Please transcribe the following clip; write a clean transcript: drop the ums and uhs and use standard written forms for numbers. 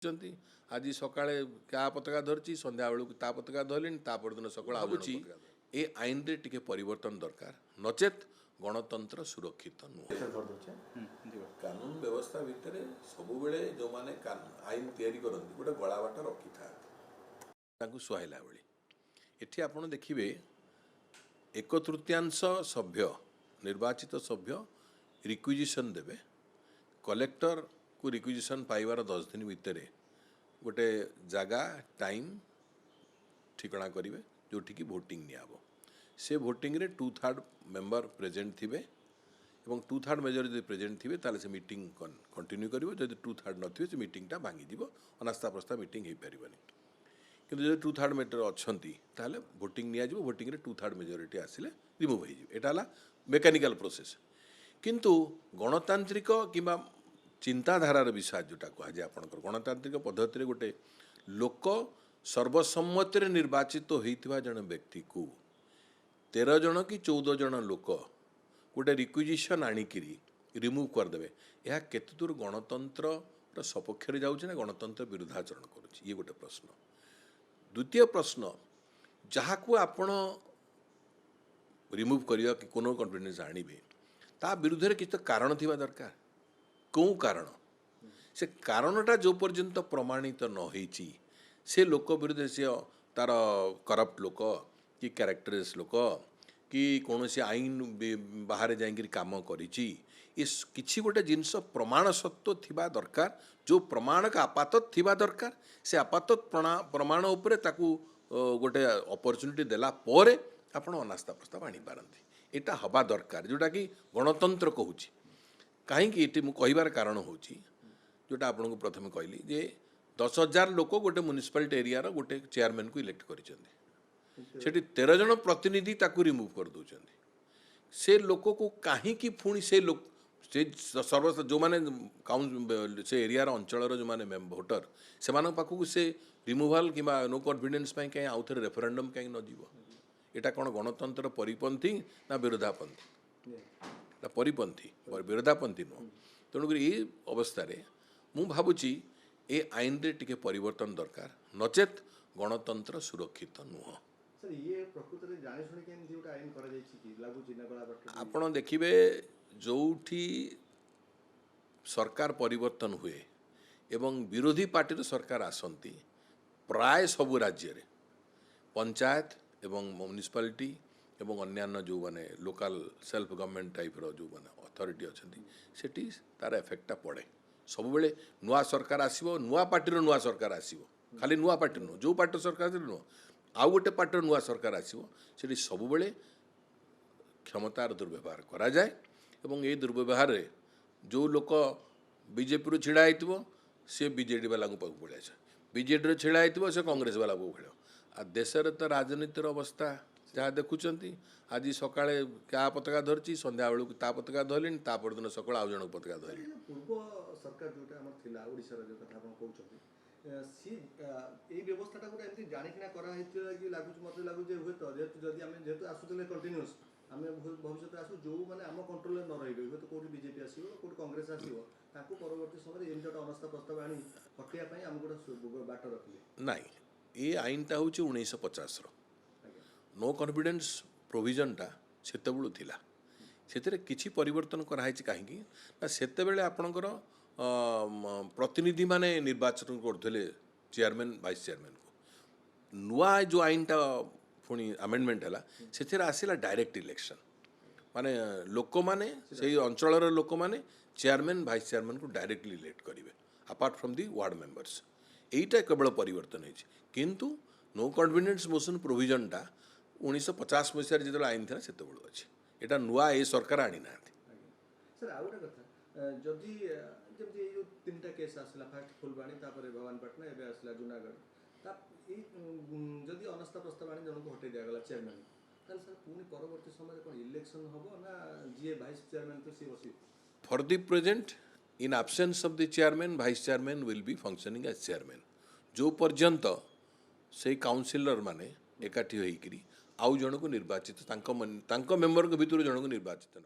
आज सका क्या पताका धरची संध्या बेलू ता पताका धरले दिन सका आउची ए आईन रे टिके परिवर्तन दरकार नचेत गणतंत्र सुरक्षित नुह कानून व्यवस्था भितर सब बेले जो माने आईन तैयारी करती गोटे गलाबाट रखी था सुहाइला बेले एठी आपण देखिए एक तृतीयांश सभ्य निर्वाचित सभ्य रिक्विजिशन देवे कलेक्टर को रिक्विजिशन पाइबार 10 दिन भितर गोटे जगह टाइम ठिकना करेंगे जोटि भोटिंग नियाब से भोटिंग रे 2/3 मेंबर प्रेजेंट थिबे एवं 2/3 मेजोरिटी प्रेजेंट थिबे ताले से मीटिंग कंटिन्यू करिवो जदि 2/3 नथिबे से मीटिंगटा भांगी दिबो अनास्था प्रस्ताव मीटिंग हो पारिबनी किंतु जदि 2/3 मेटर अच्छी ताले भोटिंग निया जिवो भोटिंग रे 2/3 मेजोरिटी आसिले रिमूव हो जिवो एटा हला मेकानिकल प्रोसेस किंतु गणतांत्रिक किंबा चिंताधारार विषय जोटा कह जाए आपंकर गणतांत्रिक पद्धति गोटे लोक सर्वसम्मति निर्वाचित होता जन व्यक्ति को 13 जन कि 14 जन लोक गोटे रिक्विजिशन आणिकी रिमूव करदे यह केते दूर गणतंत्र सपक्ष जाऊँ ना गणतंत्र विरुद्धाचरण करुच्ची ये गोटे प्रश्न। द्वितीय प्रश्न जहाँ को आपण रिमूव करिया कि कोनो कॉन्फिडेंस आणिबे ता विरुद्ध रे किछ कारण थिबा दरकार कौन कारण से कारणटा जो पर्यंत प्रमाणित न होईची से लोक विरुद्ध से तार करप्ट लोक कि कैरेक्टरलेस लोक कि कौन से आईन बाहर जाकर काम करिची ये किसी गोटे जिनस प्रमाण सत्व थिबा दरकार जो प्रमाणक आपातत थिबा दरकार से आपातत प्रमाण उपरे ताकू गोटे अपॉर्चुनिटी देला परे आपण अनास्था प्रस्ताव आनी पारंती एटा हबा दरकार जोटा कि गणतंत्र कहूची कहीं कहबार कारण हूँ जोटा आपन को प्रथम कहली जे 10,000 लोक गोटे म्युनिसिपालिटी एरिया गोटे चेयरमैन को इलेक्ट कर 13 जन प्रतिनिधि ताकू रिमूव कर दौरान से लोक को कहीं पुणी से लोक से सर्व जो मैंने काउंस से एरिया अंचल जो मैंने भोटर से पाखक से रिमूवाल कि नो कॉन्फिडेंस कहीं आउ थे रेफरेंडम कहीं नजा कौन गणतंत्र परिपंथी ना विरोधापंथी परिपंथी विरोधापंथी नुह तेणुक ये अवस्था मु भावुची ए आईन रे टिके परिवर्तन दरकार नचेत गणतंत्र सुरक्षित नुह। आपण देखिए जोठी सरकार परिवर्तन हुए एवं विरोधी पार्टी सरकार आसंती प्राय सबु राज्य रे पंचायत एवं म्युनिसिपालिटी एवं अन्यान्य जो माने लोकल सेल्फ गवर्नमेंट टाइप रो जो माने अथॉरिटी अच्छी सेठी तार इफेक्टटा पड़े सब बेले नुआ सरकार आसीबो नुआ पार्टी रो नुआ सरकार आसीबो खाली नुआ पार्टी नु जो पार्टी सरकार नुह आउ गोटे पार्टी नुआ सरकार आसीबो सेठी सब बेले क्षमतार दुर्व्यवहार करा जाए एवं ये दुर्व्यवहार रे जो लोक बीजेपी रो छिड़ा आइतबो से बीजेडी वाला को पाक पड़े बीजेडी रो छिड़ा आइतबो से कांग्रेस वाला को भेड़ो आ देश रे तो राजनीतिर अवस्था जहाँ देखुंत आज सका क्या पताका धरची संध्या बेलू ता पताका धरले दिन सका आउ जन पताका धरले पूर्व सरकार जोटा हमर थिला ओडिसा रो कथा आपण कहउछथि सी ए व्यवस्थाटा गोटे एमती जानिकिना करा हेतिला कि लागु मते लागु जे हुए तो जदि हम जेतु आसुतले कंटीन्यूअस आम भविष्य आसु जो माने आम कंट्रोल न रही हुए तो कोटी बीजेपी आसीबो कोटी कांग्रेस आसीबो ताकू परवर्ती समय एमती अनास्था प्रस्ताव आनी हटिया पई हम गोटे बाट रखिले नाही ए आईनटा होची 1950 रो नो कॉन्फिडेंस प्रोविजनटा सेतबेलू थिला सेतरे किछि परिवर्तन कराई कहीं सेतेबेले आपणकर प्रतिनिधि माने निर्वाचन करथले चेयरमैन वाइस चेयरमैन को नुआ जो आईनटा पुणी अमेंडमेंट है से आसला डायरेक्ट इलेक्शन माने लोक माने से अंचल लोक माने चेयरमैन वाइस चेयरमैन को डायरेक्टली इलेक्ट करेंगे apart from the ward members यहीटा केवल परिवर्तन होती किंतु नो कॉन्फिडेंस मोशन प्रोविजनटा 1950 मसीह जो आईन था से अच्छे यहाँ नुआ ए सरकार आनी ना सर आउ गोटे कथा जदि जमी जो 3टा केस आसला फास्ट फुलबाणी भवानीपाटना एवं आसला जूनागढ़ जदि अनास्था प्रस्ताव आनी जन को हटे दिगला चेयरमैन ताल सर पुणी परवर्ती समय कौन इलेक्शन हम ना जी वाइस चेयरमैन तो सी बस for the present in absence of the chairman vice chairman will be functioning as chairman जो पर्यंत से काउंसिलर माने एकाठी होइकरी आउ जन को निर्वाचित मेंबर भितर जन को निर्वाचित न